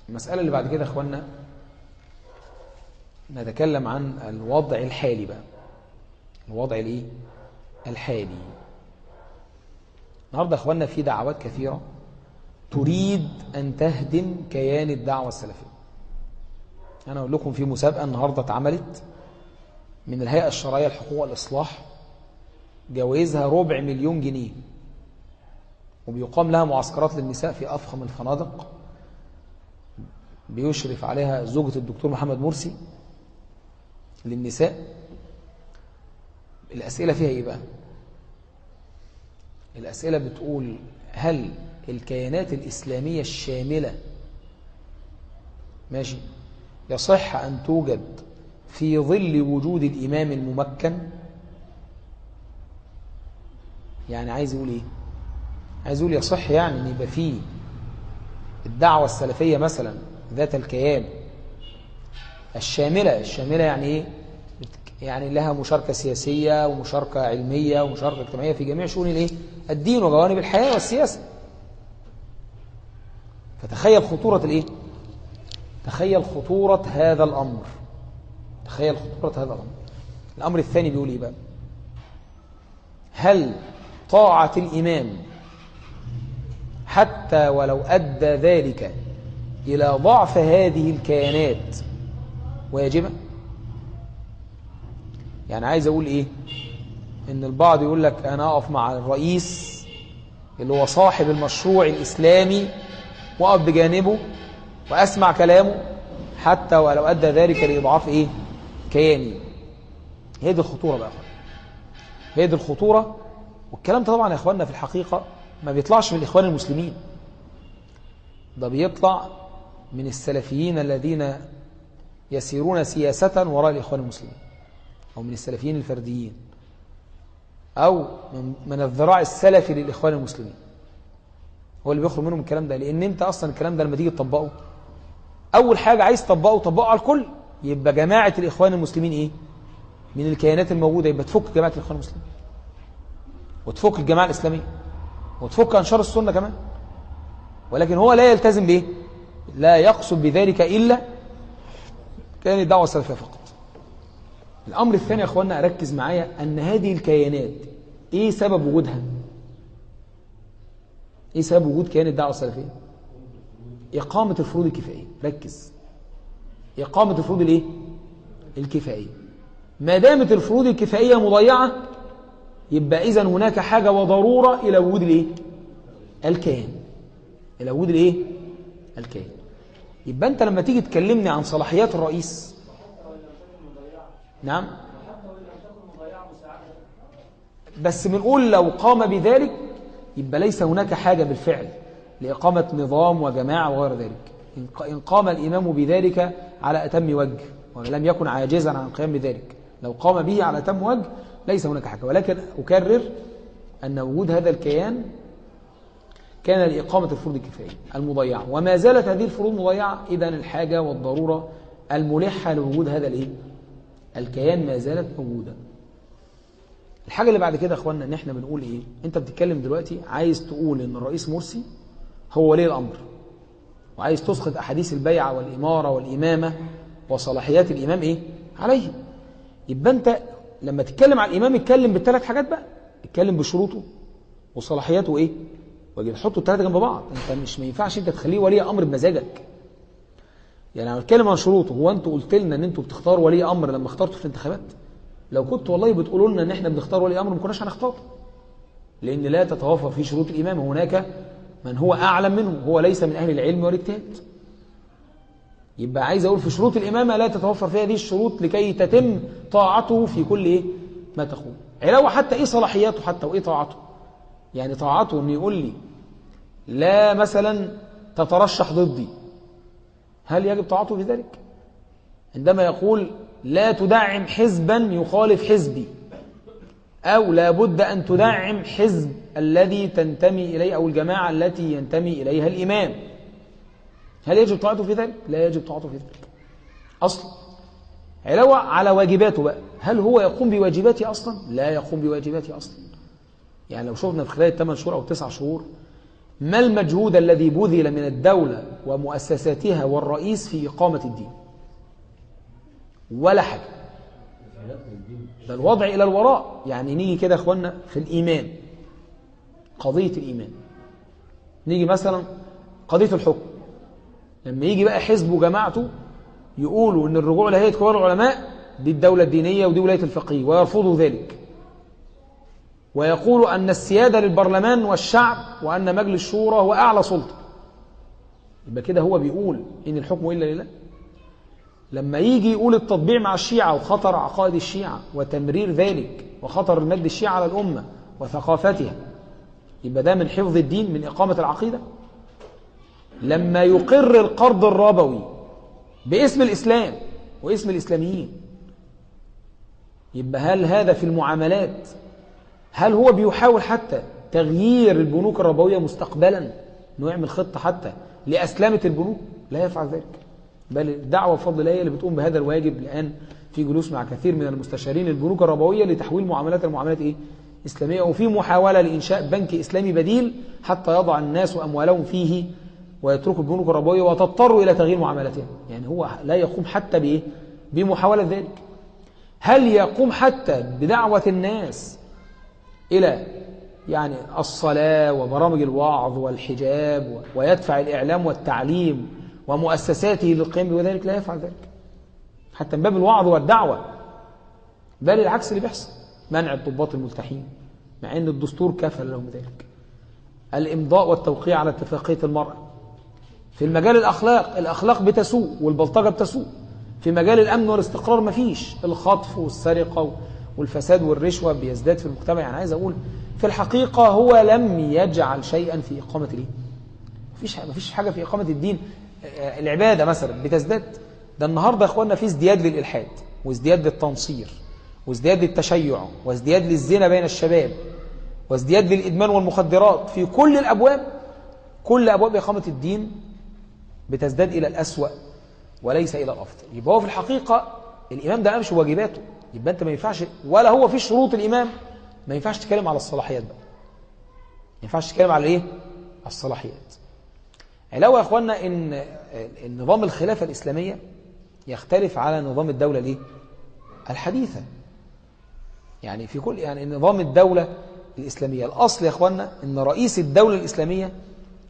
المسألة اللي بعد كده أخوانا نتكلم عن الوضع الحالي بقى. الوضع الايه الحالي. النهارده أخوانا في دعوات كثيرة تريد أن تهدم كيان الدعوة السلفية. أنا أقول لكم في مسابقة النهارده اتعملت من الهيئة الشرعية لحقوق والإصلاح، جوائزها 250 000 جنيه، وبيقام لها معسكرات للنساء في أفخم الفنادق، بيشرف عليها زوجة الدكتور محمد مرسي للنساء. الأسئلة فيها إيه بقى؟ الأسئلة بتقول: هل الكيانات الإسلامية الشاملة ماشي يصح أن توجد في ظل وجود الإمام الممكن؟ يعني عايز يقول إيه؟ عايز يقول يصح يعني أن يبقى فيه الدعوة السلفية مثلا ذات الكيان الشاملة يعني إيه؟ يعني لها مشاركة سياسية ومشاركة علمية ومشاركة اجتماعية في جميع شؤون الإيه؟ الدين وجوانب الحياة والسياسة. فتخيل خطورة الإيه؟ تخيل خطورة هذا الأمر. تخيل خطورة هذا الأمر. الأمر الثاني بيقول إيه بقى؟ هل طاعة الإمام حتى ولو أدى ذلك إلى ضعف هذه الكيانات واجبة؟ يعني عايز أقول إيه؟ إن البعض يقول لك أنا أقف مع الرئيس اللي هو صاحب المشروع الإسلامي وأقف بجانبه وأسمع كلامه حتى ولو أدى ذلك لإضعاف إيه؟ كياني. هي دي الخطورة بقى. هي دي الخطورة. والكلام ده طبعا يا إخواننا في الحقيقة ما بيطلعش من الإخوان المسلمين، ده بيطلع من السلفيين الذين يسيرون سياسة وراء الإخوان المسلمين، أو من السلفيين الفرديين، أو من الذراع السلفي للإخوان المسلمين، هو اللي بيخرج منهم الكلام ده. لأن أنت أصلا الكلام ده لما تيجي تطبقه، أول حاجة عايز تطبقه على الكل، يبقى جماعة الإخوان المسلمين إيه؟ من الكيانات الموجودة، يبقى تفك جماعة الإخوان المسلمين وتفك الجماعة الإسلامية وتفك أنشار السنة كمان. ولكن هو لا يلتزم بإيه؟ لا يقصد بذلك إلا كيان الدعوة السلفية فقط. الأمر الثاني يا أخوانا أركز معايا أن هذه الكيانات إيه سبب وجودها؟ إيه سبب وجود كيان الدعوة السلفية؟ إقامة الفروض الكفائية. ركز، إقامة الفروض الإيه؟ الكفائية. ما دامت الفروض الكفائية مضيعة، يبقى إذن هناك حاجة وضرورة إلى وجود الإيه؟ الكيان. إلى وجود الإيه؟ الكيان. يبقى أنت لما تيجي تكلمني عن صلاحيات الرئيس، نعم، بس بنقول لو قام بذلك يبقى ليس هناك حاجة بالفعل لإقامة نظام وجماعة وغير ذلك. إن قام الإمام بذلك على أتم وجه ولم يكن عاجزا عن القيام بذلك، لو قام به على أتم وجه ليس هناك حاجة. ولكن أكرر أن وجود هذا الكيان كان لإقامة الفروض الكفائية المضيعة، وما زالت هذه الفروض مضيعة. إذن الحاجة والضرورة الملحة لوجود هذا الإيه؟ الكيان ما زالت موجودة. الحاجة اللي بعد كده أخواننا، إن إحنا بنقول إيه؟ أنت بتتكلم دلوقتي عايز تقول إن الرئيس مرسي هو ولي الأمر، وعايز تسقط أحاديث البيعة والإمارة والإمامة وصلاحيات الإمام إيه؟ عليه. يبقى أنت لما تتكلم عن الإمام اتكلم بالثلاث حاجات بقى، اتكلم بشروطه وصلاحياته إيه؟ واجي تحطوا الثلاثة جنب بعض. أنت مش ما ينفعش أنت تخليه ولي أمر بمزاجك. يعني أنا بتكلم عن شروطه. هو أنتوا قلت لنا إن أنتوا بتختاروا ولي أمر لما اخترتوا في الانتخابات؟ لو كنت والله بتقولوا لنا إن إحنا بنختار ولي أمر ما كناش هنختار، لأن لا تتوافر في شروط الإمام. هناك من هو أعلم منه، هو ليس من أهل العلم والاجتهاد. يبقى عايز أقول في شروط الإمامة لا تتوفر فيها هذه الشروط لكي تتم طاعته في كل إيه؟ ما تقول. علاوة حتى إيه صلاحياته حتى وإيه طاعته؟ يعني طاعته إنه يقول لي لا مثلا تترشح ضدي، هل يجب طاعته في ذلك؟ عندما يقول لا تدعم حزبا يخالف حزبي، أو لا بد أن تدعم حزب الذي تنتمي إليه أو الجماعة التي ينتمي إليها الإمام، هل يجب طاعته في ذلك؟ لا يجب طاعته في ذلك أصلا. علاوة على واجباته بقى، هل هو يقوم بواجباته أصلا؟ لا يقوم بواجباته أصلا. يعني لو شفنا في خلال 8 شهور أو 9 شهور ما المجهود الذي بذل من الدولة ومؤسساتها والرئيس في إقامة الدين؟ ولا حاجة. ده الوضع إلى الوراء. يعني نيجي كده أخوانا في الإيمان، قضية الإيمان، نيجي مثلا قضية الحكم، لما يجي بقى حزب وجماعته يقولوا إن الرجوع لهيئة كبار العلماء دي الدولة الدينية ودي ولاية الفقيه، ويرفضوا ذلك، ويقولوا أن السيادة للبرلمان والشعب وأن مجلس الشورى هو أعلى سلطة، يبقى كده هو بيقول إن الحكم إلا لله. لما يجي يقول التطبيع مع الشيعة وخطر عقائد الشيعة وتمرير ذلك وخطر المد الشيعة على الأمة وثقافتها، يبقى ده من حفظ الدين، من إقامة العقيدة. لما يقر القرض الربوي باسم الإسلام واسم الإسلاميين، يبقى هل هذا في المعاملات، هل هو بيحاول حتى تغيير البنوك الربوية مستقبلا، انه يعمل خطة حتى لأسلامة البنوك؟ لا يفعل ذلك، بل الدعوة بفضل الله اللي بتقوم بهذا الواجب الآن في جلوس مع كثير من المستشارين البنوك الربوية لتحويل معاملات المعاملات إسلامية، وفي محاولة لإنشاء بنك إسلامي بديل حتى يضع الناس أموالهم فيه ويتركوا البنوك الربوية وتضطروا إلى تغيير معاملاتها. يعني هو لا يقوم حتى بمحاولة ذلك. هل يقوم حتى بدعوة الناس إلى يعني الصلاة وبرامج الوعظ والحجاب ويدفع الإعلام والتعليم ومؤسساته للقيام بذلك؟ لا يفعل ذلك حتى من باب الوعظ والدعوة، بل العكس اللي بيحصل، منع الضباط الملتحين مع أن الدستور كفل لهم ذلك، الإمضاء والتوقيع على اتفاقية المرأة. في المجال الأخلاق بتسوء والبلطجة بتسوء. في مجال الأمن والاستقرار مفيش، الخطف والسرقة والفساد والرشوة بيزداد في المجتمع. يعني عايز أقول في الحقيقة هو لم يجعل شيئا في إقامة الدين. مفيش حاجة في إقامة الدين. العبادة مثلا بتزداد. ده النهاردة يا أخوانا في ازدياد للإلحاد وازدياد للتنصير وازدياد للتشيع وازدياد للزنا بين الشباب وازدياد للإدمان والمخدرات. في كل الأبواب، كل أبواب إقامة الدين بتزداد إلى الأسوأ وليس إلى الأفضل. يبقى هو في الحقيقة الإمام ده أمشي واجباته. يبقى أنت ما ينفعش، ولا هو في شروط الإمام، ما ينفعش تتكلم على الصلاحيات بقى. ما ينفعش تتكلم على إيه؟ على الصلاحيات. علاوة يا أخوانا إن النظام الخلافة الإسلامية يختلف على نظام الدولة الحديثة. يعني في كل نظام الدولة الإسلامية الأصل يا أخوانا إن رئيس الدولة الإسلامية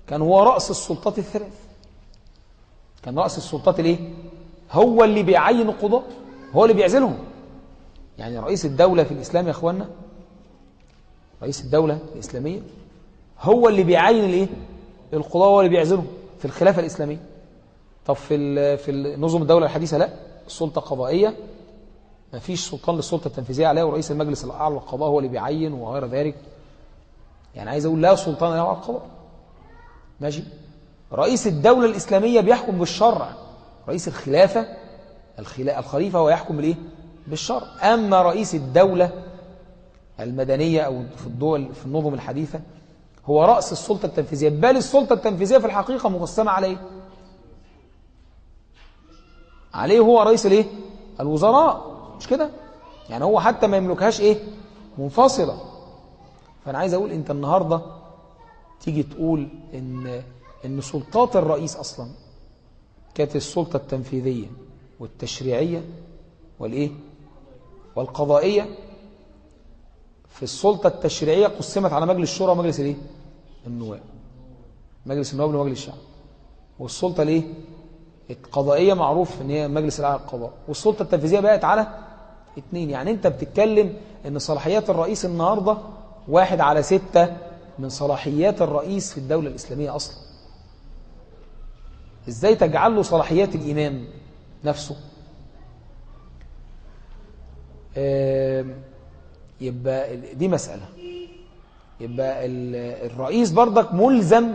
كان هو رأس السلطات الثلاث. كان رأس السلطات هو اللي بيعين القضاء، هو اللي بيعزلهم. يعني رئيس الدولة في الإسلام يا أخوانا، رئيس الدولة الإسلامية هو اللي بيعين القضاء، هو اللي بيعزلهم في الخلافة الإسلامية. طب في نظم الدولة الحديثة لا، السلطة قضائية، ما فيش سلطان للسلطة التنفيذية عليها، ورئيس المجلس الأعلى للقضاء هو اللي بيعين وغير ذلك. يعني عايز أقول لا سلطان له على القضاء. ماشي. رئيس الدولة الإسلامية بيحكم بالشرع. رئيس الخلافة الخليفة هو يحكم بالشرع. أما رئيس الدولة المدنية أو في النظم الحديثة هو رأس السلطة التنفيذية، بل السلطة التنفيذية في الحقيقة مقسمة عليه هو رئيس الوزراء، مش كده؟ يعني هو حتى ما يملكهاش منفصلة. فأنا عايز أقول أنت النهاردة تيجي تقول إن سلطات الرئيس أصلا كانت السلطة التنفيذية والتشريعية والقضائية. في السلطة التشريعية قسمت على مجلس الشورى ومجلس النواب، مجلس النواب ومجلس الشعب. والسلطة القضائية معروف ان هي مجلس الاعلى للقضاء. والسلطة التنفيذية بقت على 2. يعني انت بتتكلم ان صلاحيات الرئيس النهاردة 1/6 من صلاحيات الرئيس في الدولة الإسلامية أصلا. ازاي تجعل له صلاحيات الإمام نفسه؟ يبقى دي مسألة. يبقى الرئيس برضك ملزم،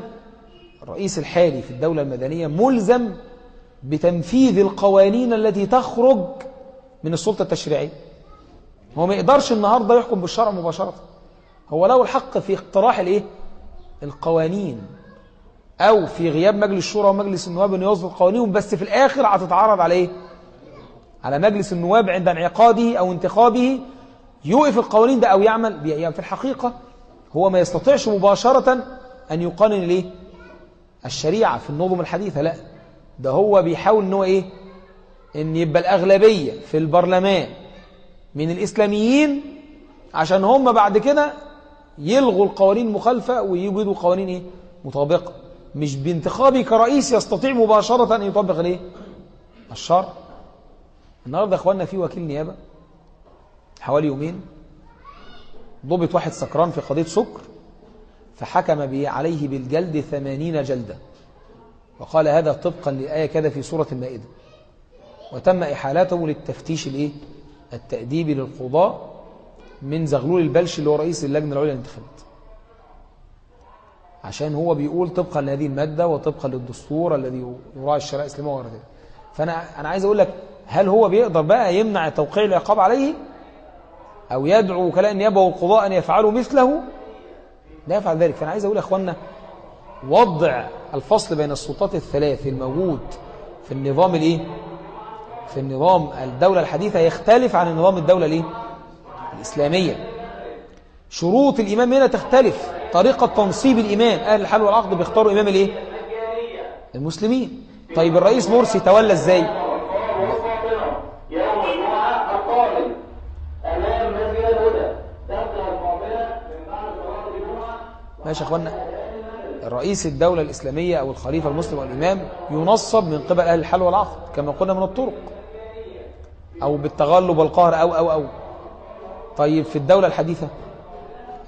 الرئيس الحالي في الدولة المدنية ملزم بتنفيذ القوانين التي تخرج من السلطة التشريعية. هو ما يقدرش النهاردة يحكم بالشرع مباشرة. هو له الحق في اقتراح القوانين، أو في غياب مجلس الشورى ومجلس النواب أن يصدر قوانينهم، بس في الآخر هتتعرض على على مجلس النواب عند انعقاده أو انتخابه يوقف القوانين ده أو يعمل بها. يعني في الحقيقة هو ما يستطيعش مباشرة أن يقنن ليه الشريعة في النظم الحديثة، لا، ده هو بيحاول أنه إيه، أن يبقى الأغلبية في البرلمان من الإسلاميين عشان هم بعد كده يلغوا القوانين المخالفة ويوجدوا قوانين إيه مطابقة، مش بانتخابي كرئيس يستطيع مباشرة أن يطبق ليه الشرع. النهاردة أخواننا في وكيل نيابة حوالي يومين ضبط واحد سكران في قضية سكر، فحكم به عليه بالجلد 80 جلدة، وقال هذا طبقا للآية كذا في سورة المائدة، وتم إحالته للتفتيش التأديبي للقضاء من زغلول البلش اللي هو رئيس اللجنة العليا للانتخابات، عشان هو بيقول طبقا لهذه المادة وطبقا للدستور الذي يراعي الشريعة الإسلامية وغير ذلك. فأنا عايز أقول لك، هل هو بيقدر بقى يمنع توقيع العقاب عليه أو يدعو وكلاء النيابة والقضاء أن يفعلوا مثله؟ لا يفعل ذلك. فأنا عايز أقول يا أخوانا، وضع الفصل بين السلطات الثلاث الموجود في النظام في النظام الدولة الحديثة يختلف عن النظام الدولة الإسلامية. شروط الإمام هنا تختلف، طريقة تنصيب الإمام، أهل الحل والعقد بيختاروا إمام المسلمين. طيب الرئيس مرسي تولى إزاي؟ يوم الجمعة القادم أمام مسجد الهدى تبدأ القافلة من بعد صلاة الجمعة. ماشي يا أخوانا، الرئيس الدولة الإسلامية أو الخليفة المسلم والإمام ينصب من قبل أهل الحل والعقد كما قلنا من الطرق، أو بالتغلب والقهر أو. طيب في الدولة الحديثة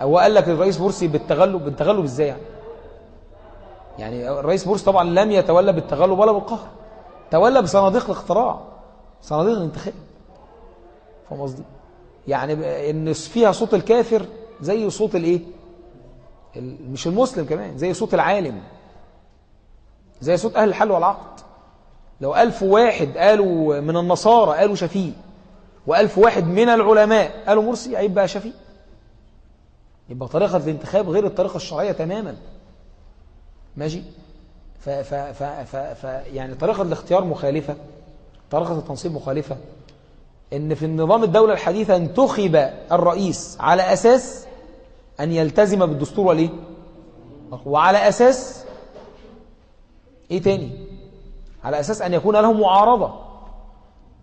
هو قال لك الرئيس مرسي بالتغلب إزاي يعني الرئيس مرسي طبعا لم يتولى بالتغلب ولا بالقهر، تولى بصناديق الاقتراع، صناديق الانتخاب. فاهم قصدي؟ يعني ان فيها صوت الكافر زي صوت مش المسلم، كمان زي صوت العالم، زي صوت أهل الحل والعقد. لو 1000 واحد قالوا من النصارى قالوا شفيق، و1000 واحد من العلماء قالوا مرسي، هيبقى شفيق. يبقى طريقة الانتخاب غير الطريقة الشرعية تماما. ماشي؟ يعني طريقة الاختيار مخالفة، طريقة التنصيب مخالفة. إن في النظام الدولة الحديثة انتخب الرئيس على أساس أن يلتزم بالدستور وعلى أساس إيه تاني؟ على أساس أن يكون له معارضة.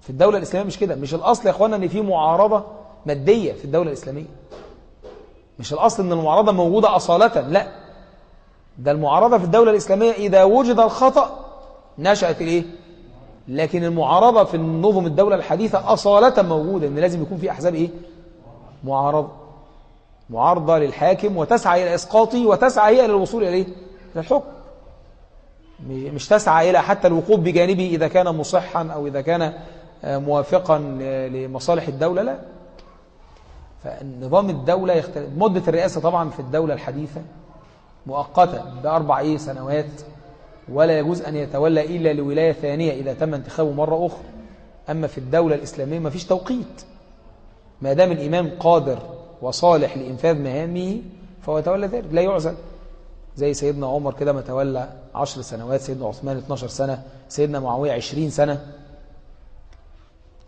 في الدولة الإسلامية مش كده، مش الأصل يا أخوانا أن في معارضة مادية في الدولة الإسلامية، مش الأصل أن المعارضة موجودة أصالة، لا، ده المعارضة في الدولة الإسلامية إذا وجد الخطأ نشأت لكن المعارضة في النظم الدولة الحديثة أصالة موجودة، أن لازم يكون في أحزاب معارضة للحاكم وتسعى إلى إسقاطه، وتسعى هي إلى الوصول إلى الحكم، مش تسعى إلى حتى الوقوف بجانبه إذا كان مصحا أو إذا كان موافقا لمصالح الدولة، لا. فالنظام الدولة يختلف. مدة الرئاسة طبعا في الدولة الحديثة مؤقتة ب4 سنوات، ولا يجوز أن يتولى إلا لولاية ثانية إذا تم انتخابه مرة أخرى. أما في الدولة الإسلامية ما فيش توقيت، ما دام الإمام قادر وصالح لإنفاذ مهامه فهو يتولى ذلك، لا يعزل. زي سيدنا عمر كده ما تولى 10 سنوات، سيدنا عثمان 12 سنة، سيدنا معاوية 20 سنة.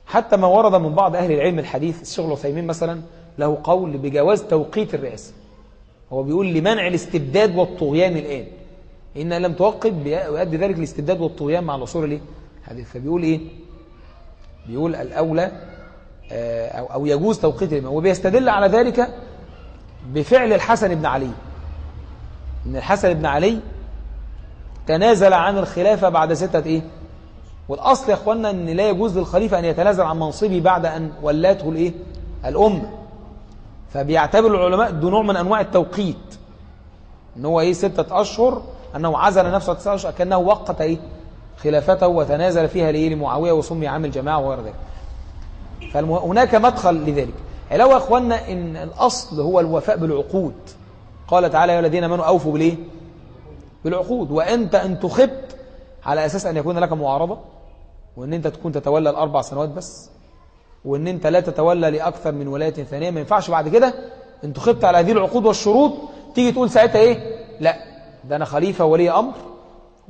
حتى ما ورد من بعض أهل العلم الحديث، الشيخ العثيمين مثلا له قول بجواز توقيت الرئاسة، هو بيقول لمنع الاستبداد والطغيان الآن، إن لم توقف يؤدي ذلك الاستبداد والطغيان مع الوصول الحديث. فبيقول بيقول الأولى أو يجوز توقيت الإمام، وبيستدل على ذلك بفعل الحسن بن علي، إن الحسن بن علي تنازل عن الخلافة بعد 6 والأصل يا أخوانا أن لا يجوز للخليفة أن يتنازل عن منصبه بعد أن ولاته الأمة. فبيعتبر العلماء ده نوع من أنواع التوقيت، أنه هو 6 أشهر، أنه عزل نفسه 9 أشهر، كأنه وقت خلافته وتنازل فيها لمعاوية وسمي عام الجماعة وغير ذلك. فهناك مدخل لذلك. علاوة يا أخوانا إن الأصل هو الوفاء بالعقود. قال تعالى: يا الذين آمنوا أوفوا بالعقود. وأنت أن تخبت على أساس أن يكون لك معارضة، وأن أنت تكون تتولى 4 سنوات بس، وأن أنت لا تتولى لأكثر من ولاية ثانية، ما ينفعش بعد كده أنت خبت على هذه العقود والشروط تيجي تقول ساعتها لا ده أنا خليفة ولي أمر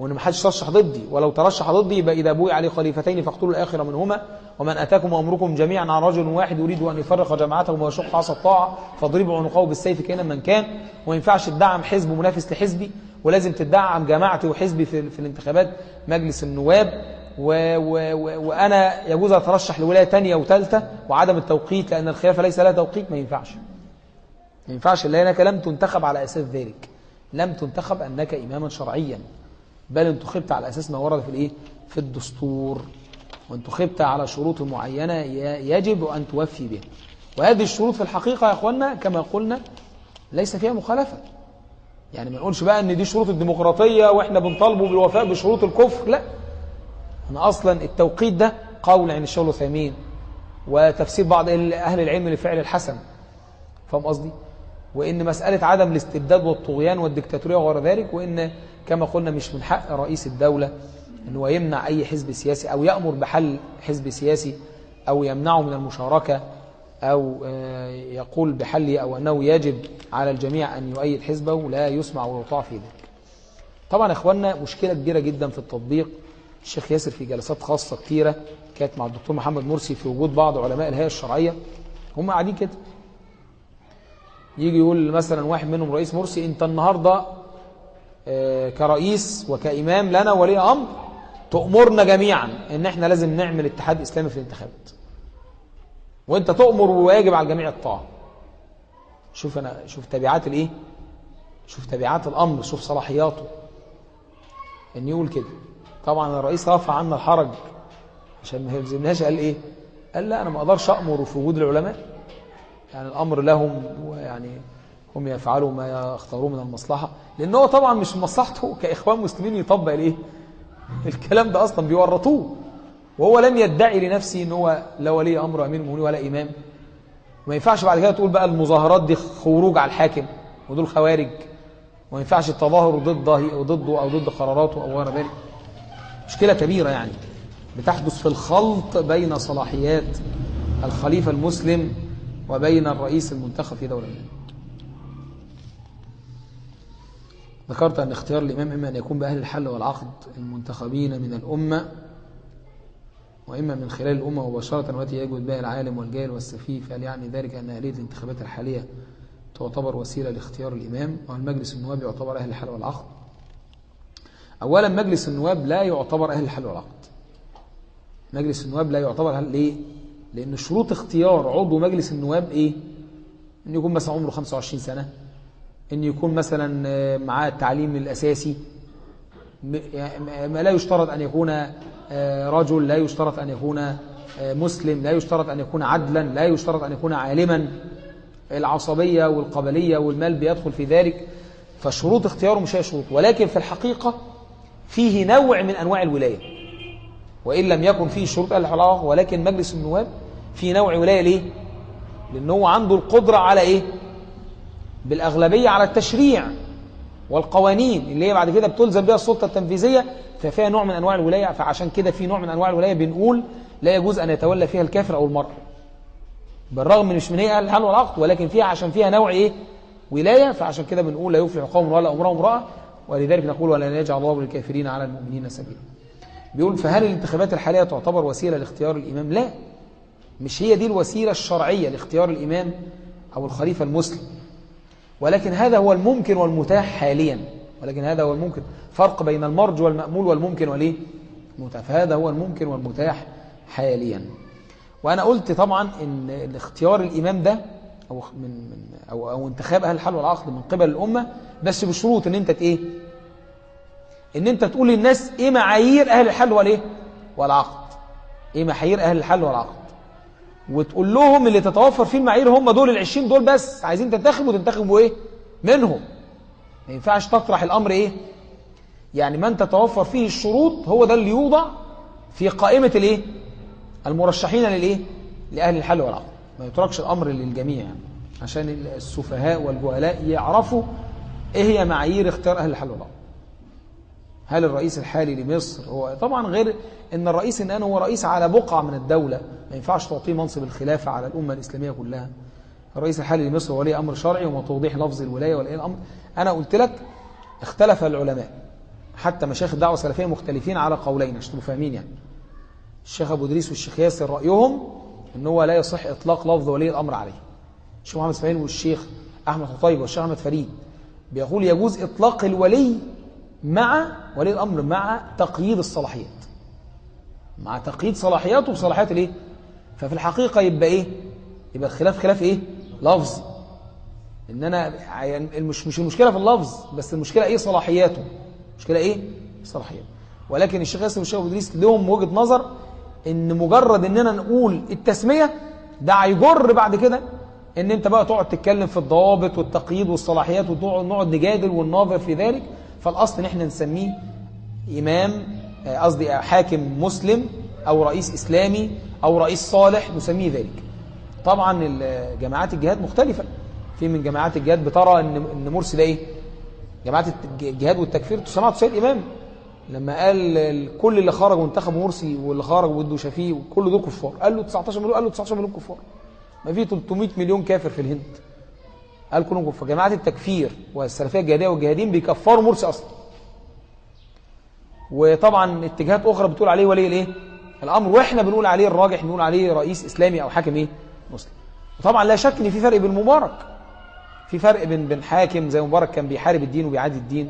وان ما حدش ترشح ضدي، ولو ترشح ضدي يبقى اذا بوي عليه خليفتين فاقتلوا الاخر منهما، ومن اتاكم امركم جميعا عن رجل واحد يريد ان يفرق جماعتهم ويشق عصا الطاعه فاضربوا عنقه بالسيف كائنا من كان. وما ينفعش تدعم حزب منافس لحزبي، ولازم تدعم جماعتي وحزبي في الانتخابات مجلس النواب. وانا يجوز اترشح لولايه ثانيه وثالثه، وعدم التوقيت لان الخلافه ليس لها توقيت ما ينفعش. ما ينفعش لانك لم تنتخب على اساس ذلك، لم تنتخب انك اماما شرعيا، بل انتخبت على اساس ما ورد في الدستور، وانتخبت على شروط معينه يجب ان توفي بها. وهذه الشروط في الحقيقه يا اخوانا كما قلنا ليس فيها مخالفه. يعني ما نقولش بقى ان دي شروط الديمقراطيه واحنا بنطالبوا بالوفاء بشروط الكفر، لا. انا اصلا التوقيت ده قول عن الشيخ العثيمين وتفسير بعض اهل العلم لفعل الحسن، فاهم قصدي؟ وان مساله عدم الاستبداد والطغيان والديكتاتوريه وغير ذلك، وان كما قلنا مش من حق رئيس الدوله ان هو يمنع اي حزب سياسي او يامر بحل حزب سياسي او يمنعه من المشاركه او يقول بحله، او انه يجب على الجميع ان يؤيد حزبه، لا يسمع ويطاع في ذلك. طبعا يا اخواننا مشكله كبيره جدا في التطبيق. الشيخ ياسر في جلسات خاصه كتيره كانت مع الدكتور محمد مرسي في وجود بعض علماء الهيئه الشرعيه، هم قاعدين كده يجي يقول مثلا واحد منهم رئيس مرسي انت النهارده كرئيس وكإمام لنا ولي امر تؤمرنا جميعا ان احنا لازم نعمل اتحاد اسلامي في الانتخابات، وانت تؤمر وواجب على الجميع الطاعه. شوف تبعات الايه، شوف تبعات الامر، شوف صلاحياته ان يقول كده. طبعا الرئيس رفع عنا الحرج عشان ما يلزمناش، قال ايه؟ قال لا انا ما اقدرش امر في وجود العلماء، يعني الامر لهم، ويعني هم يفعلوا ما يختاروا من المصلحه، لان هو طبعا مش من مصلحته كاخوان مسلمين يطبق الايه؟ الكلام ده اصلا بيورطوه، وهو لم يدعي لنفسه ان هو لا ولي امر امير المؤمنين ولا امام. وما ينفعش بعد كده تقول بقى المظاهرات دي خروج على الحاكم ودول خوارج، وما ينفعش التظاهر ضده او ضد قراراته او غير ذلك. مشكله كبيره يعني بتحدث في الخلط بين صلاحيات الخليفه المسلم وبين الرئيس المنتخب في دولة ما. ذكرت أن اختيار الإمام إما أن يكون بأهل الحل والعقد المنتخبين من الأمة، وإما من خلال الأمة مباشرة والتي يجوز بها العالم والجاهل والسفيه. فهل يعني ذلك أن آلية الانتخابات الحالية تعتبر وسيلة لاختيار الإمام، وهل مجلس النواب يعتبر أهل الحل والعقد؟ أولا مجلس النواب لا يعتبر أهل الحل والعقد. مجلس النواب لا يعتبر ليه؟ لأن شروط اختيار عضو مجلس النواب إيه؟ أن يكون مثلا عمره 25 سنة، أن يكون مثلا معاه التعليم الأساسي، ما لا يشترط أن يكون رجل، لا يشترط أن يكون مسلم، لا يشترط أن يكون عدلا، لا يشترط أن يكون عالما. العصبية والقبلية والمال بيدخل في ذلك، فشروط اختياره مش هي شروط. ولكن في الحقيقة فيه نوع من أنواع الولاية، وإن لم يكن فيه شروط أهل الحل، ولكن مجلس النواب فيه نوع ولاية. ليه؟ لأنه عنده القدرة على إيه؟ بالأغلبية على التشريع والقوانين اللي هي بعد كده بتلزم بها السلطة التنفيذية، ففيها نوع من أنواع الولاية. فعشان كده في نوع من أنواع الولاية بنقول لا يجوز أن يتولى فيها الكافر أو المرأة، بالرغم من مش من هي أهل الحل والعقد، ولكن فيها عشان فيها نوع إيه؟ ولاية. فعشان كده بنقول لا يفلح قوم ولا أمرهم امرأة، ولذلك نقول ولا يجعل الله للكافرين على المؤمنين سبيلا. بيقول فهل الانتخابات الحالية تعتبر وسيلة لاختيار الإمام؟ لا، مش هي دي الوسيلة الشرعية لاختيار الإمام أو الخليفة المسلم، ولكن هذا هو الممكن والمتاح حاليا. ولكن هذا هو الممكن، فرق بين المرج والمأمول والممكن والإيه؟ المتاح. فهذا هو الممكن والمتاح حاليا. وأنا قلت طبعا إن اختيار الإمام ده أو انتخاب أهل الحل والعقد من قبل الأمة، بس بشروط إن أنت إيه؟ إن أنت تقول للناس إيه معايير أهل الحل والإيه؟ والعقد. إيه معايير أهل الحل والعقد؟ وتقول لهم اللي تتوفر فيه المعايير هم دول 20 دول بس، عايزين تنتخبوا إيه؟ منهم. ما ينفعش تطرح الأمر إيه؟ يعني من تتوفر فيه الشروط هو ده اللي يوضع في قائمة الإيه؟ المرشحين للإيه؟ لأهل الحل والعقد. ما يتركش الأمر للجميع يعني، عشان السفهاء والجهلاء يعرفوا إيه هي معايير اختيار أهل الحل والعقد. هل الرئيس الحالي لمصر هو طبعا غير ان الرئيس الآن هو رئيس على بقعة من الدولة، ما ينفعش تعطيه منصب الخلافة على الأمة الإسلامية كلها. الرئيس الحالي لمصر ولي أمر شرعي، وما توضيح لفظ الولاية ولا الأمر. أنا قلت لك اختلف العلماء حتى مشايخ الدعوة السلفية مختلفين على قولين عشان تبقوا فاهمين يعني. الشيخ أبو إدريس والشيخ ياسر رأيهم إن هو لا يصح إطلاق لفظ ولي الأمر عليه. الشيخ محمد إسماعيل والشيخ أحمد خطيب والشيخ أحمد فريد بيقول يجوز إطلاق الولي مع ولي الأمر مع تقييد الصلاحيات، مع تقييد صلاحياته بصلاحيات الإيه؟ ففي الحقيقة يبقى إيه؟ يبقى الخلاف خلاف إيه؟ لفظي. إن أنا يعني مش المشكلة في اللفظ، بس المشكلة إيه؟ صلاحياته. المشكلة إيه؟ صلاحياته. ولكن الشيخ ياسر والشيخ أبو إدريس لهم وجهة نظر إن مجرد إننا نقول التسمية ده هيجر بعد كده إن أنت بقى تقعد تتكلم في الضوابط والتقييد والصلاحيات ونقعد نجادل ونناظر في ذلك. فالأصل إن إحنا نسميه إمام، قصدي حاكم مسلم أو رئيس إسلامي أو رئيس صالح، نسميه ذلك. طبعا جماعات الجهاد مختلفة. في من جماعات الجهاد بترى إن مرسي ده إيه؟ جماعات الجهاد والتكفير سمعت سيد إمام لما قال كل اللي خرج وانتخبوا مرسي واللي خرج وده شفيه وكل دول كفار، قال له 19 مليون، قال له 19 مليون كفار، ما في 300 مليون كافر في الهند، قال كلهم كفار. جماعات التكفير والسلفيه الجهاديه والجهاديين بيكفروا مرسي اصلا. وطبعا اتجاهات اخرى بتقول عليه ولي الايه الامر، واحنا بنقول عليه الراجح بنقول عليه رئيس اسلامي او حاكم ايه مسلم. وطبعا لا شك ان في فرق بين مبارك، في فرق بين حاكم زي مبارك كان بيحارب الدين وبيعادي الدين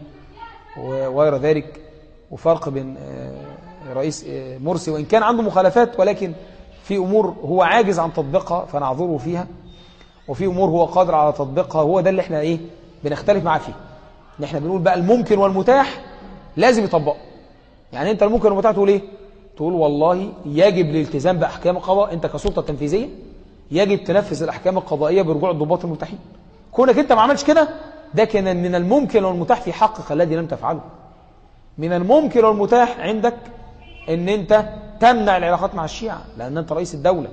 وغير ذلك، وفرق بين رئيس مرسي وإن كان عنده مخالفات ولكن في أمور هو عاجز عن تطبيقها فنعذره فيها، وفي أمور هو قادر على تطبيقها. هو ده اللي احنا ايه بنختلف معاه فيه، ان احنا بنقول بقى الممكن والمتاح لازم يطبقه. يعني انت الممكن والمتاح تقول ايه؟ تقول والله يجب الالتزام بأحكام القضاء، انت كسلطة تنفيذية يجب تنفذ الأحكام القضائية برجوع الضباط المتاحين. كونك انت ما عملش كده ده كان من الممكن والمتاح في حقك الذي لم تفعله. من الممكن والمتاح عندك ان انت تمنع العلاقات مع الشيعة لان انت رئيس الدولة.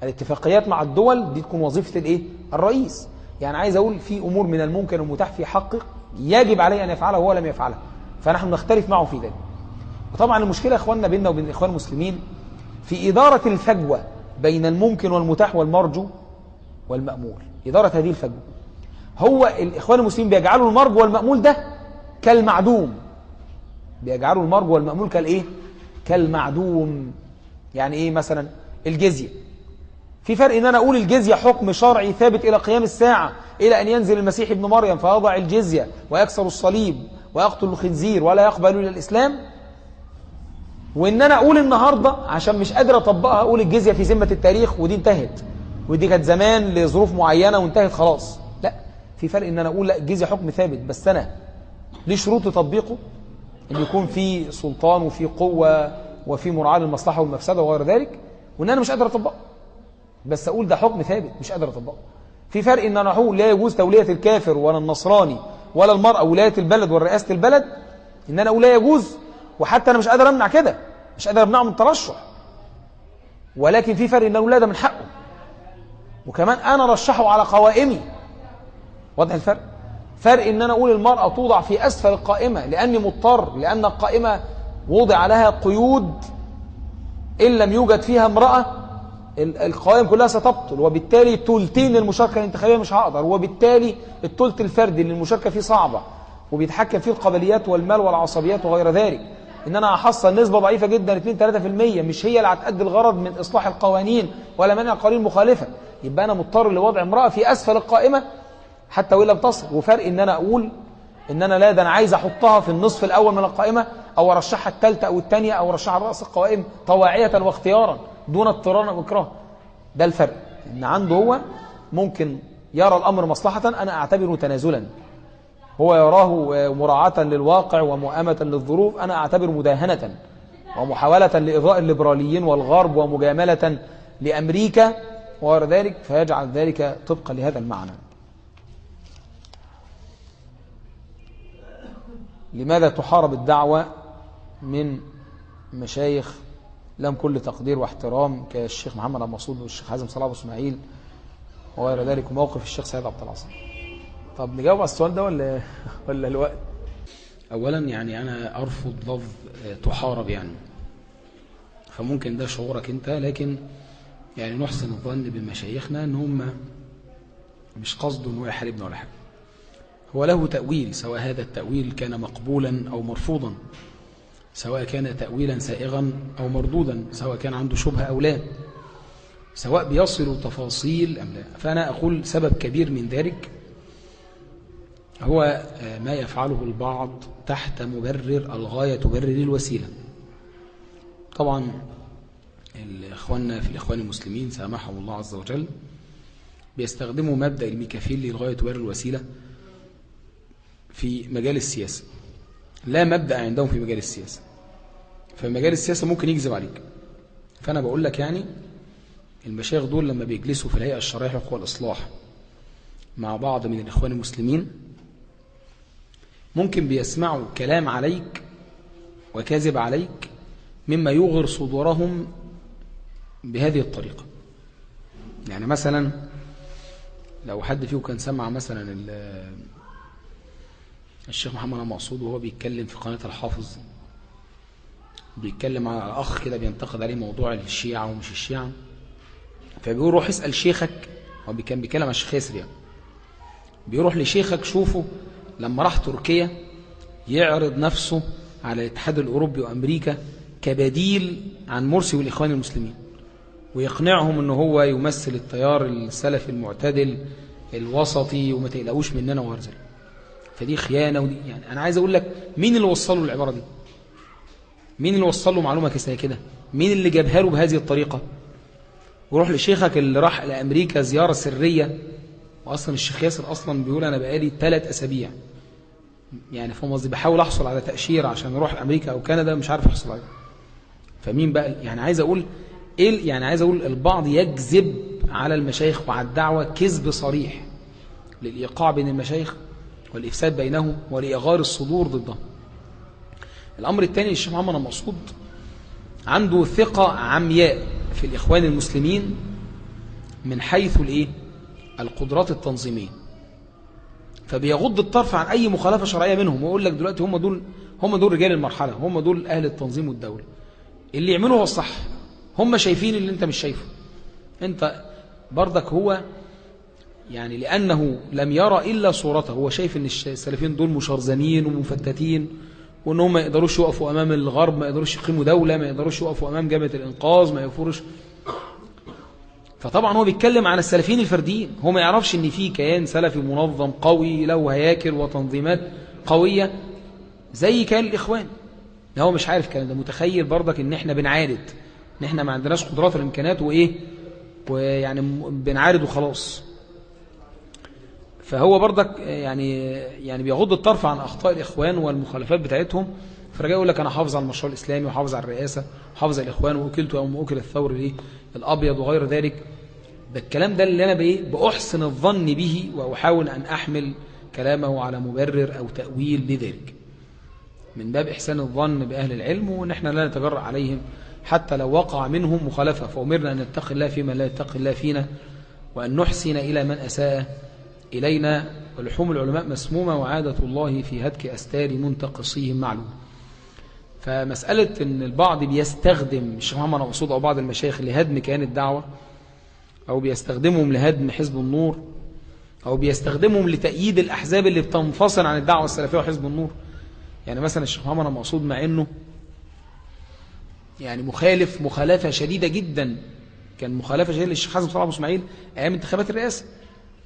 الاتفاقيات مع الدول دي تكون وظيفة الايه الرئيس. يعني عايز اقول في امور من الممكن والمتاح في حقك يجب عليه ان يفعلها وهو لم يفعلها، فنحن نختلف معه في ذلك. وطبعا المشكلة يا اخواننا بيننا وبين الاخوان المسلمين في إدارة الفجوة بين الممكن والمتاح والمرجو والمأمول. إدارة هذه الفجوة، هو الإخوان المسلمين بيجعلوا المرجو والمأمول ده كالمعدوم، بيجعلوا المرجو والمأمول كالإيه؟ كالمعدوم. يعني إيه؟ مثلا الجزية، في فرق إن أنا أقول الجزية حكم شرعي ثابت إلى قيام الساعة، إلى أن ينزل المسيح ابن مريم فيضع الجزية ويكسر الصليب ويقتل الخنزير ولا يقبل إلى الإسلام، وإن أنا أقول النهاردة عشان مش قادر أطبقها أقول الجزية في ذمة التاريخ ودي انتهت، ودي كانت زمان لظروف معينة وانتهت خلاص. لا، في فرق إن أنا أقول لا الجزية حكم ثابت بس أنا ليه شروط تطبيقه، أن يكون في سلطان وفي قوة وفي مراعاة للمصلحة والمفسدة وغير ذلك، وإن أنا مش قادر أطبقه بس أقول ده حكم ثابت مش قادر أطبقه. في فرق إن أنا أقول لا يجوز تولية الكافر ولا النصراني ولا المرأة ولاية البلد ورئاسة البلد، إن أنا أقول لا يجوز وحتى أنا مش قادر أمنع كده، مش قادر أمنعه من الترشح، ولكن في فرق إن أقول لا ده من حقه وكمان أنا رشحه على قوائمي. واضح الفرق؟ فرق إن أنا أقول المرأة توضع في أسفل القائمة لأني مضطر، لأن القائمة وضع لها قيود إن لم يوجد فيها امرأة القوائم كلها ستبطل، وبالتالي تلتين للمشاركة الانتخابية مش هقدر، وبالتالي التلت الفردي اللي المشاركة فيه صعبة وبيتحكم فيه القبليات والمال والعصبيات وغير ذلك. إن أنا أحصل نسبة ضعيفة جدا 2-3% مش هي اللي هتأدي الغرض من إصلاح القوانين ولا منع القوانين المخالفة، يبقى أنا مضطر لوضع امرأة في أسفل القائمة حتى وإن لم تصل. وفرق إن أنا أقول إن أنا لا ده أنا عايز أحطها في النصف الأول من القائمة أو أرشحها الثالثة أو الثانية أو أرشحها على رأس القوائم طواعية واختيارا دون اضطرار أو إكراه. ده الفرق، إن عنده هو ممكن يرى الأمر مصلحة أنا أعتبره تنازلا، هو يراه مراعاة للواقع ومؤامة للظروف أنا أعتبر مداهنة ومحاولة لإغراء الليبراليين والغرب ومجاملة لأمريكا وغير ذلك، فيجعل ذلك طبقا لهذا المعنى. لماذا تحارب الدعوة من مشايخ لهم كل تقدير واحترام كالشيخ محمد عبد المقصود والشيخ حازم صلاح أبو اسماعيل وغير ذلك، وموقف الشيخ سيد عبد العظيم؟ طب نجاوب على السؤال ده ولا الوقت؟ أولا يعني أنا أرفض لفظ تحارب يعني، فممكن ده شعورك أنت، لكن يعني نحسن الظن بمشايخنا أن هم مش قصدوا أنه يحاربنا ولا حاجة. هو له تأويل، سواء هذا التأويل كان مقبولا أو مرفوضا، سواء كان تأويلا سائغا أو مردودا، سواء كان عنده شبهة أو لا، سواء بيصل تفاصيل أم لا. فأنا أقول سبب كبير من ذلك هو ما يفعله البعض تحت مبرر الغاية تبرر الوسيلة. طبعا الإخواننا في الإخوان المسلمين سامحهم الله عز وجل بيستخدموا مبدأ الميكافيل للغاية تبرر الوسيلة في مجال السياسة. لا مبدأ عندهم في مجال السياسة، في مجال السياسة ممكن يكذب عليك. فأنا بقول لك يعني المشايخ دول لما بيجلسوا في الهيئة الشرعية للحقوق والإصلاح مع بعض من الإخوان المسلمين ممكن بيسمعوا كلام عليك وكذب عليك مما يغر صدورهم بهذه الطريقة. يعني مثلا لو حد فيه كان سمع مثلا الشيخ محمد المقصود وهو بيتكلم في قناة الحافظ، بيتكلم على أخ كده بينتقد عليه موضوع الشيعة ومش الشيعة، فبيقول روح اسأل شيخك. هو كان بيتكلم على الشيخ ياسر يعني، بيروح لشيخك شوفه لما راح تركيا يعرض نفسه على الاتحاد الأوروبي وأمريكا كبديل عن مرسي والإخوان المسلمين، ويقنعهم أنه هو يمثل التيار السلفي المعتدل الوسطي وما تقلقوش مننا وغير ذلك. فدي خيانة. ودي يعني أنا عايز أقول لك مين اللي وصل له العبارة دي؟ مين اللي وصل له معلومة زي كده؟ مين اللي جابها له بهذه الطريقة؟ وروح لشيخك اللي راح لأمريكا زيارة سرية، وأصلا الشيخ ياسر أصلا بيقول أنا بقالي 3 أسابيع يعني فهم قصدي بحاول أحصل على تأشيرة عشان أروح أمريكا أو كندا مش عارف أحصل عليه. فمين بقى يعني عايز أقول إيه؟ يعني عايز أقول البعض يكذب على المشايخ وعلى الدعوة كذب صريح للإيقاع بين المشايخ والإفساد بينهم ولإغار الصدور ضدهم. الأمر الثاني الشيخ محمد المقصود عنده ثقة عمياء في الإخوان المسلمين من حيث القدرات التنظيمية، فبيغض الطرف عن أي مخالفة شرعية منهم ويقول لك دلوقتي هم دول رجال المرحلة، هم دول أهل التنظيم والدولة، اللي يعملوا هو الصح، هم شايفين اللي انت مش شايفه انت برضك. هو يعني لأنه لم يرى إلا صورته، هو شايف ان السلفيين دول مشرذمين ومفتتين وانهم ما يقدروش يقفوا أمام الغرب، ما يقدروش يقيموا دولة، ما يقدروش يقفوا أمام جبهة الإنقاذ، ما يفورش. فطبعا هو بيتكلم عن السلفيين الفرديين، هو ما يعرفش ان في كيان سلفي منظم قوي له هياكل وتنظيمات قوية زي كيان الإخوان. هو مش عارف الكلام ده، متخيل برضك ان احنا بنعارض، ان احنا ما عندناش قدرات والامكانيات ويعني بنعارض وخلاص. فهو برضك يعني بيغض الطرف عن اخطاء الاخوان والمخالفات بتاعتهم، فرجع يقول لك انا حافظ على المشروع الاسلامي وحافظ على الرئاسه وحافظ على الاخوان واكلت يوم اكل الثور الابيض وغير ذلك. ده الكلام ده اللي انا باحسن الظن به واحاول ان احمل كلامه على مبرر او تاويل لذلك من باب احسان الظن باهل العلم، وان احنا لا نتجرأ عليهم حتى لو وقع منهم مخالفه، فامرنا ان نتقي الله فيما لا يتقي الله فينا، وان نحسن الى من اساء إلينا. ولحوم العلماء مسمومة وعادة الله في هتك أستار منتقصيهم معلوم. فمسألة أن البعض بيستخدم الشيخ محمد المقصود أو بعض المشايخ لهدم كيان الدعوة، أو بيستخدمهم لهدم حزب النور، أو بيستخدمهم لتأييد الأحزاب اللي بتنفصل عن الدعوة السلفية وحزب النور. يعني مثلا الشيخ محمد المقصود مع أنه يعني مخالف مخالفة شديدة جدا، كان مخالفة شديدة للشيخ حازم صلاح أبو إسماعيل أيام انتخابات الرئاسة،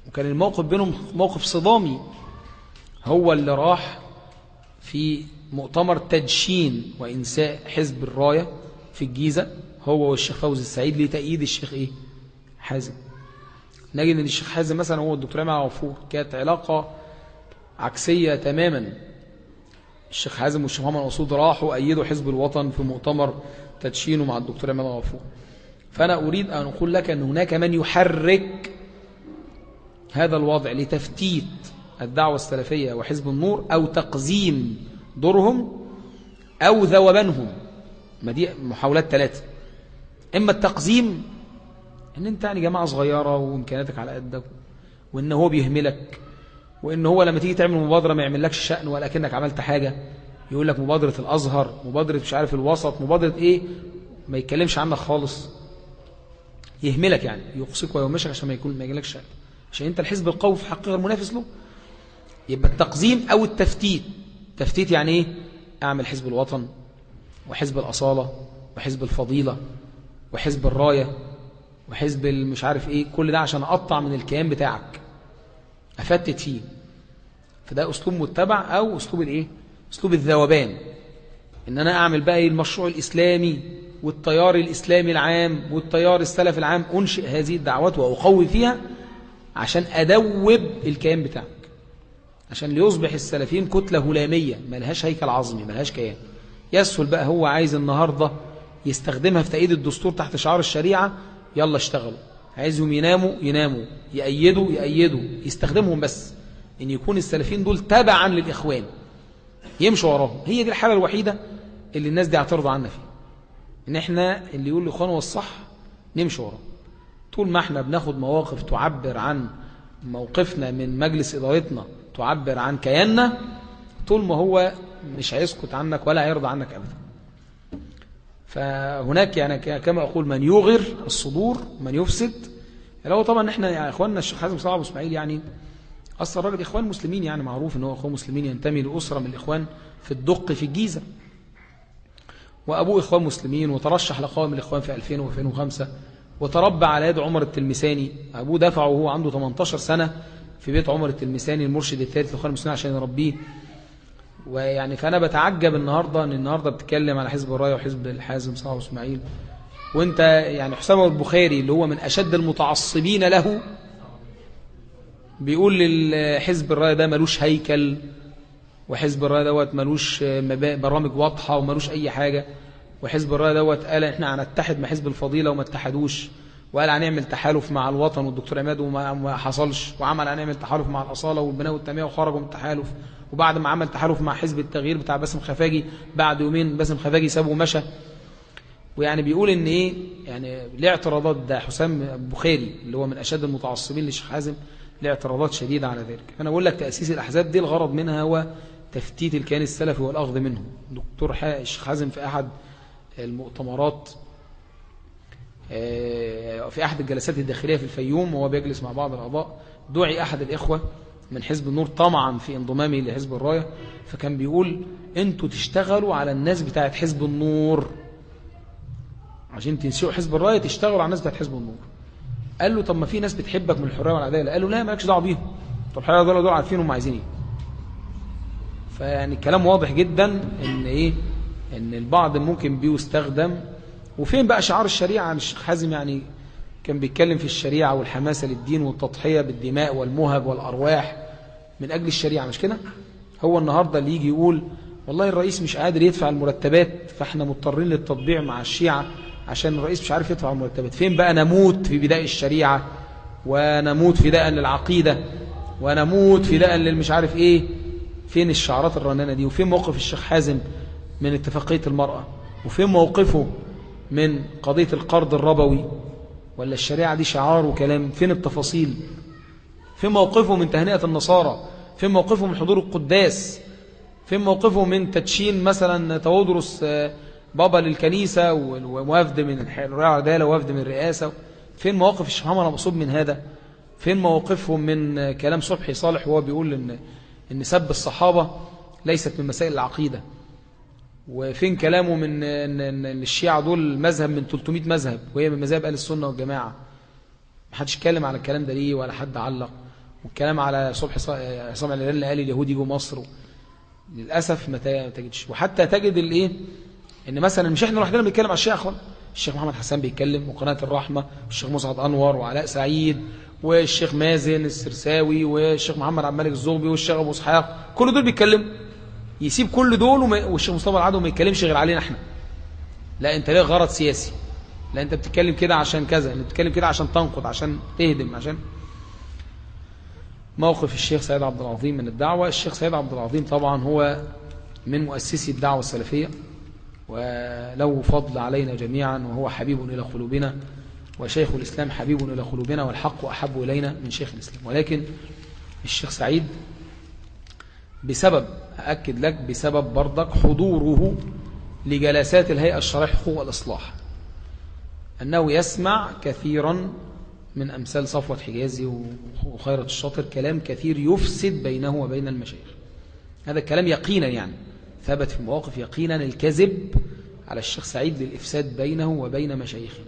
وكان الموقف بينهم موقف صدامي. هو اللي راح في مؤتمر تدشين وإنساء حزب الراية في الجيزة هو والشيخ فوزي السعيد لتأييد الشيخ حازم. نجد ان الشيخ حازم مثلا هو الدكتور امام غفور، كانت علاقة عكسية تماما. الشيخ حازم والشيخ محمد المقصود راحوا أيدوا حزب الوطن في مؤتمر تدشينه مع الدكتور امام غفور. فأنا أريد أن أقول لك أن هناك من يحرك هذا الوضع لتفتيت الدعوة السلفية وحزب النور أو تقزيم دورهم أو ذوبانهم. ما دي محاولات 3، إما التقزيم إن أنت يعني جماعة صغيرة وإمكاناتك على قدك، وإن هو بيهملك، وإن هو لما تيجي تعمل مبادرة ما يعملكش شأن ولا كأنك عملت حاجة، يقول لك مبادرة الأزهر، مبادرة مش عارف الوسط، مبادرة ما يتكلمش عنك خالص، يهملك يعني يقصيك ويومشك عشان ما يجيلكش شأن، عشان أنت الحزب القوي في حقيقة المنافس له. يبقى التقزيم أو التفتيت. تفتيت يعني إيه؟ أعمل حزب الوطن وحزب الأصالة وحزب الفضيلة وحزب الراية وحزب مش عارف إيه، كل ده عشان أقطع من الكيان بتاعك، أفتت فيه. فده أسلوب متبع أو أسلوب الإيه؟ أسلوب الذوبان، إن أنا أعمل بقى المشروع الإسلامي والتيار الإسلامي العام والتيار السلف العام، أنشئ هذه الدعوات وأقوي فيها عشان أدوب الكيان بتاعك، عشان ليصبح السلفيين كتلة هلامية ملهاش هيكل عظمي ملهاش كيان. يسهل بقى، هو عايز النهاردة يستخدمها في تأييد الدستور تحت شعار الشريعة، يلا اشتغلوا. عايزهم يناموا يناموا، يأيدوا، يستخدمهم، بس إن يكون السلفيين دول تبعا للإخوان يمشوا وراهم. هي دي الحالة الوحيدة اللي الناس دي اعترضوا عنا فيها، إن إحنا اللي يقول الإخوان هو الصح نمشي وراه. طول ما إحنا بناخد مواقف تعبر عن موقفنا من مجلس إدارتنا، تعبر عن كياننا، طول ما هو مش هيسكت عنك ولا هيرضى عنك أبدا. فهناك يعني كما أقول من يغر الصدور من يفسد. لو طبعا إحنا يعني إخواننا الشيخ حازم صلاح أبو إسماعيل يعني أصلا راجل إخوان مسلمين، يعني معروف إن هو إخوان مسلمين، ينتمي لأسرة من الإخوان في الدق في الجيزة، وأبوه إخوان مسلمين، وترشح لقوائم الإخوان في 2000 و2005، وتربى على يد عمر التلمساني. أبوه دفعه وهو عنده 18 سنة في بيت عمر التلمساني المرشد الثالث للإخوان المسلمين عشان يربيه. ويعني فأنا بتعجب النهاردة إن النهاردة بتتكلم على حزب الراية وحزب الحازم صلاح أبو إسماعيل، وانت يعني حسام البخاري اللي هو من أشد المتعصبين له بيقول للحزب الراية ده ملوش هيكل، وحزب الراية دوت ملوش برامج واضحة وملوش أي حاجة، وحزب الراية دوت قال احنا هنتحد مع حزب الفضيلة وما اتحدوش، وقال هنعمل تحالف مع الوطن والدكتور عماد وما حصلش، وعمل هنعمل تحالف مع الأصالة والبناء والتنمية وخرجوا من التحالف، وبعد ما عمل تحالف مع حزب التغيير بتاع باسم خفاجي بعد يومين باسم خفاجي سابه ومشى. ويعني بيقول ان ايه يعني ليه اعتراضات، ده حسام البخاري اللي هو من اشد المتعصبين للشيخ حازم ليه اعتراضات شديدة على ذلك. انا بقول لك تأسيس الأحزاب دي الغرض منها هو تفتيت الكيان السلفي والأخذ منه. دكتور الشيخ حازم في أحد المؤتمرات في أحد الجلسات الداخلية في الفيوم وهو بيجلس مع بعض الأعضاء، دعي أحد الإخوة من حزب النور طمعا في انضمامه لحزب الراية، فكان بيقول انتوا تشتغلوا على الناس بتاعت حزب النور عشان تنسيوا حزب الراية، تشتغلوا على الناس بتاعت حزب النور. قال له طب ما في ناس بتحبك من الحرية والعدالة. قال له لا مالكش دعوه بيهم، طب الحرية والعدالة دول عارفين هم عايزين ايه. فيعني الكلام واضح جدا ان ايه ان البعض ممكن بيستخدم. وفين بقى شعار الشريعة؟ الشيخ حازم يعني كان بيتكلم في الشريعة والحماسة للدين والتضحية بالدماء والمهج والأرواح من أجل الشريعة، مش كده؟ هو النهاردة اللي يجي يقول والله الرئيس مش قادر يدفع المرتبات فاحنا مضطرين للتطبيع مع الشيعة عشان الرئيس مش عارف يدفع المرتبات. فين بقى نموت في بداية الشريعة ونموت فداء للعقيدة ونموت فداء للمش عارف ايه؟ فين الشعارات الرنانة دي؟ وفين موقف الشيخ حازم من اتفاقية المرأة؟ وفين موقفه من قضية القرض الربوي؟ ولا الشريعة دي شعار وكلام؟ فين التفاصيل؟ فين موقفه من تهنئة النصارى؟ فين موقفه من حضور القداس؟ فين موقفه من تدشين مثلا تودرس بابا للكنيسة ووفد من الحرية والعدالة ووفد من الرئاسة؟ فين مواقف الشيخ محمد أبو صوب من هذا؟ فين موقفهم من كلام صبحي صالح وهو بيقول إن سب الصحابة ليست من مسائل العقيدة؟ وفين كلامه من إن الشيعة دول مذهب من 300 مذهب وهي من مذاهب أهل السنة والجماعة؟ ما حدش اتكلم على الكلام ده ليه ولا حد علق. والكلام على صبحي عصام الهلال اللي قال اليهود يجوا مصر، للأسف ما تجدش. وحتى تجد الايه ان مثلا مش احنا لوحدنا بنتكلم على الشيعة اخوان، الشيخ محمد حسان بيتكلم وقناة الرحمة والشيخ مسعد أنور وعلاء سعيد والشيخ مازن السرساوي والشيخ محمد عبد الملك الزغبي والشيخ أبو اسحاق، كل دول بيتكلموا. يسيب كل دول والشيخ مصطفى العدو ما يتكلمش غير علينا احنا. لا انت ليه غرض سياسي؟ لا انت بتتكلم كده عشان كذا، انت بتتكلم كده عشان تنقض، عشان تهدم، عشان موقف الشيخ سيد عبد العظيم من الدعوة. الشيخ سيد عبد العظيم طبعا هو من مؤسسي الدعوة السلفية وله فضل علينا جميعا، وهو حبيب إلى قلوبنا، وشيخ الإسلام حبيب إلى قلوبنا، والحق أحب إلينا من شيخ الإسلام. ولكن الشيخ سعيد بسبب أأكد لك بسبب برضك حضوره لجلسات الهيئة الشرعية حقوق والإصلاح، أنه يسمع كثيرا من أمثال صفوة حجازي وخيرة الشاطر كلام كثير يفسد بينه وبين المشايخ. هذا الكلام يقينا يعني ثبت في مواقف يقينا الكذب على الشيخ سعيد للإفساد بينه وبين مشايخه.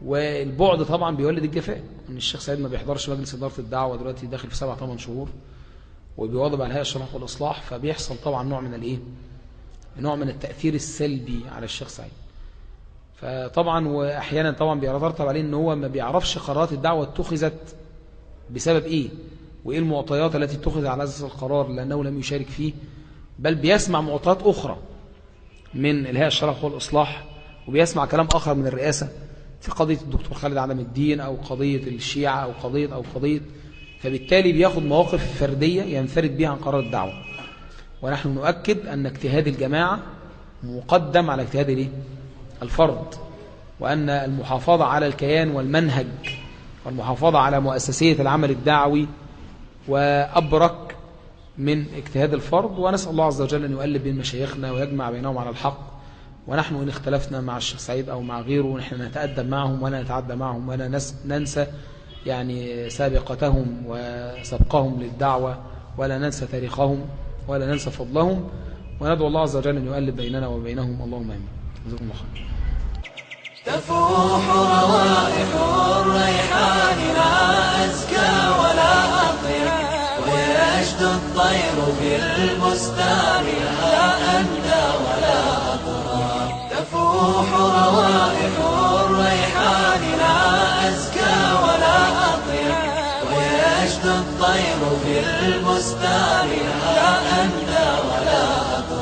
والبعد طبعا بيولد الجفاء، ان الشيخ سعيد ما بيحضرش مجلس إدارة الدعوة دلوقتي داخل في 7-8 شهور، وبيواظب على هيئة الشرح والإصلاح، فبيحصل طبعا نوع من التأثير السلبي على الشيخ سعيد. فطبعا وأحيانا طبعا بيترتب عليه ان هو ما بيعرفش قرارات الدعوة اتخذت بسبب ايه، وايه المعطيات التي اتخذ على اساس القرار، لأنه لم يشارك فيه، بل بيسمع معطيات أخرى من الهيئة الشرح والإصلاح، وبيسمع كلام آخر من الرئاسة في قضية الدكتور خالد عدم الدين أو قضية الشيعة أو قضية، فبالتالي بياخد مواقف فردية ينفرد بها عن قرار الدعوة. ونحن نؤكد أن اجتهاد الجماعة مقدم على اجتهاد الفرد، وأن المحافظة على الكيان والمنهج والمحافظة على مؤسسية العمل الدعوي وأبرك من اجتهاد الفرد. ونسأل الله عز وجل أن يؤلف بين مشايخنا ويجمع بينهم على الحق. ونحن إن اختلفنا مع الشيخ سعيد أو مع غيره نحن نتأدب معهم ولا نتعدى معهم ولا ننسى يعني سابقتهم وسبقهم للدعوة، ولا ننسى تاريخهم ولا ننسى فضلهم، وندعو الله عز وجل أن يؤلف بيننا وبينهم. اللهم آمين. جزاكم الله خير. تفوح روائح الريحان لا أزكى ولا أطيب، ويشد الطير في البستان لا أندى ولا أطرى. تفوح روائح الريحان لا أزكى ولا أطيب، ويشد الطير في البستان لا أندى ولا أطرى.